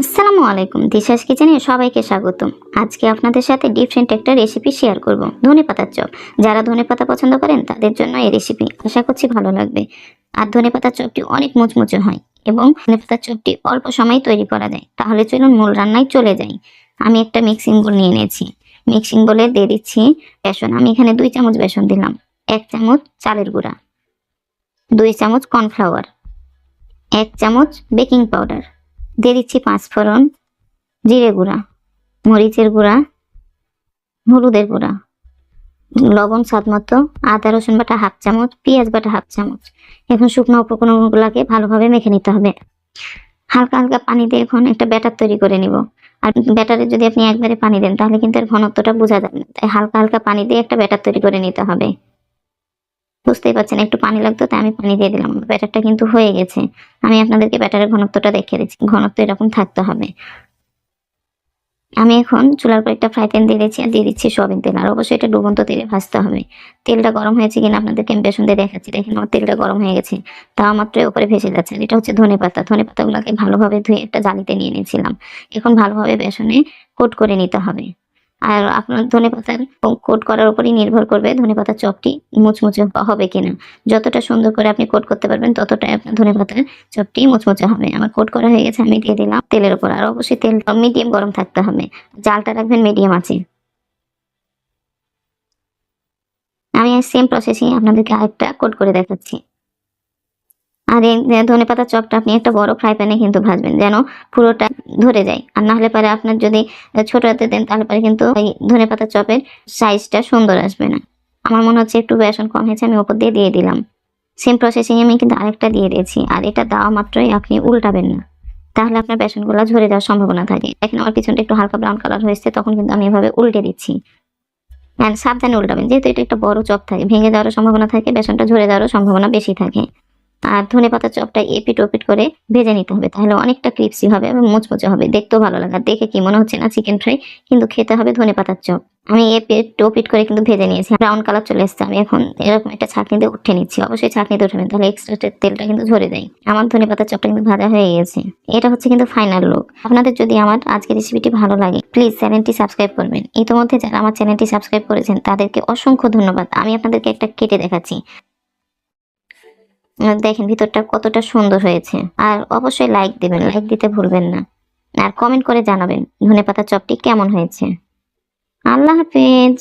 আসসালামু আলাইকুম, দিশাস কিচেনে সবাইকে স্বাগতম। আজকে আপনাদের সাথে ডিফারেন্ট একটা রেসিপি শেয়ার করব, ধনেপাতার চপ। যারা ধনেপাতা পছন্দ করেন তাদের জন্য এই রেসিপি, আশা করছি ভালো লাগবে। আর ধনেপাতার চপটি অনেক মুচমুচে হয় এবং ধনেপাতার চপটি অল্প সময় তৈরি করা যায়। তাহলে চলুন মূল রান্নায় চলে যাই। আমি একটা মিক্সিং বোল নিয়ে নিয়েছি। মিক্সিং বোলে দিয়ে দিচ্ছি বেসন। আমি এখানে 2 চামচ বেসন দিলাম, 1 চামচ চালের গুঁড়া, 2 চামচ কর্নফ্লাওয়ার, 1 চামচ বেকিং পাউডার, দিয়ে দিচ্ছি 5 ফোড়ন, জিরে গুঁড়া, মরিচের গুঁড়া, হলুদের গুঁড়া, লবণ স্বাদ মতো, আদা রসুন বাটা 1/2 চামচ, পেঁয়াজ বাটা 1/2 চামচ। এখন শুকনো উপকরণগুলোকে ভালোভাবে মেখে নিতে হবে। হালকা হালকা পানি দিয়ে এখন একটা ব্যাটার তৈরি করে নিব। আর ব্যাটারে যদি আপনি একবারে পানি দেন তাহলে কিন্তু এর ঘনত্বটা বোঝা যাবে না, তাই হালকা হালকা পানি দিয়ে একটা ব্যাটার তৈরি করে নিতে হবে। বুঝতেই পারছেন একটু পানি লাগতো, তাই আমি পানি দিয়ে দিলাম। ব্যাটারটা কিন্তু হয়ে গেছে। আমি আপনাদেরকে ব্যাটারের ঘনত্বটা দেখিয়ে দিচ্ছি। ঘনত্ব এরকম থাকতে হবে। আমি এখন চুলার উপর একটা ফ্রাই প্যান দিয়ে দিচ্ছি আর দিয়ে দিচ্ছি সয়াবিন তেল। আর অবশ্যই এটা ডুবন্ত তেলে ভাজতে হবে। তেলটা গরম হয়েছে কিনা আপনাদেরকে আমি বেসন দিয়ে দেখাচ্ছি। দেখেন আমার তেলটা গরম হয়ে গেছে, তাও মাত্রই উপরে ভেসে যাচ্ছে। আর এটা হচ্ছে ধনেপাতা। ধনেপাতাগুলোকে ভালোভাবে ধুয়ে একটা জালিতে নিয়ে নিয়েছিলাম। এখন ভালোভাবে বেসনে কোট করে নিতে হবে। আর আপনার ধনেপাতার কোট করার উপরই নির্ভর করবে ধনেপাতার চপটি মুচমুচে হবে কিনা। যতটা সুন্দর করে আপনি কোট করতে পারবেন ততটাই আপনার ধনেপাতার চপটি মুচমুচে হবে। আমার কোট করা হয়ে গেছে, আমি দিয়ে দিলাম তেলের উপর। আর অবশ্যই তেল মিডিয়াম গরম থাকতে হবে, জালটা রাখবেন মিডিয়াম আছে। আমি সেম প্রসেসিং আপনাদেরকে আরেকটা কোট করে দেখাচ্ছি। আর এই ধনেপাতার চপটা আপনি একটা বড় ফ্রাই প্যানে কিন্তু ভাজবেন, যেন পুরোটা ধরে যায়। আর না হলে পরে আপনার যদি ছোট হাতে দেন তাহলে পরে কিন্তু ওই ধনেপাতার চপের সাইজটা সুন্দর আসবে না। আমার মনে হচ্ছে একটু বেসন কম হয়েছে, আমি উপর দিয়ে দিলাম। সেম প্রসেসিং আমি কিন্তু আরেকটা দিয়ে দিয়েছি। আর এটা দেওয়া মাত্রই আপনি উল্টাবেন না, তাহলে আপনার বেসনগুলো ঝরে যাওয়ার সম্ভাবনা থাকে। এখন আমার পিছনটা একটু হালকা ব্রাউন কালার হয়েছে, তখন কিন্তু আমি এভাবে উল্টে দিচ্ছি। সাবধানে উল্টাবেন, যেহেতু এটা একটা বড় চপ থাকে, ভেঙে যাওয়ার সম্ভাবনা থাকে, বেসনটা ঝরে যাওয়ার সম্ভাবনা বেশি থাকে। আর ধনেপাতার চপটা এপিট ওপিট করে ভেজে নিতে হবে, তাহলে অনেকটা ক্রিপসি হবে এবং মুচমুচে হবে, দেখতেও ভালো লাগে। দেখে কি মনে হচ্ছে না চিকেন ফ্রাই, কিন্তু খেতে হবে ধনেপাতার চপ। আমি এপিট ওপিট করে কিন্তু ভেজে নিয়েছি, ব্রাউন কালার চলে এসেছে। আমি এখন এরকম একটা ছাঁকনিতে উঠে নিচ্ছি। অবশ্যই ছাঁকনিতে উঠাবেন, তাহলে এক্সট্রা তেলটা কিন্তু ঝরে যায়। আমার ধনেপাতার চপটা কিন্তু ভাজা হয়ে গেছে। এটা হচ্ছে কিন্তু ফাইনাল লুক। আপনাদের যদি আমার আজকের রেসিপিটি ভালো লাগে প্লিজ চ্যানেলটি সাবস্ক্রাইব করবেন। ইতিমধ্যে যারা আমার চ্যানেলটি সাবস্ক্রাইব করেছেন তাদেরকে অসংখ্য ধন্যবাদ। আমি আপনাদেরকে একটা কেটে দেখাচ্ছি। দেখেন ভিতরটা কতটা সুন্দর হয়েছে। আর অবশ্যই লাইক দিবেন, লাইক দিতে ভুলবেন না। আর কমেন্ট করে জানাবেন ধনেপাতা চপটি কেমন হয়েছে। আল্লাহ হাফেজ।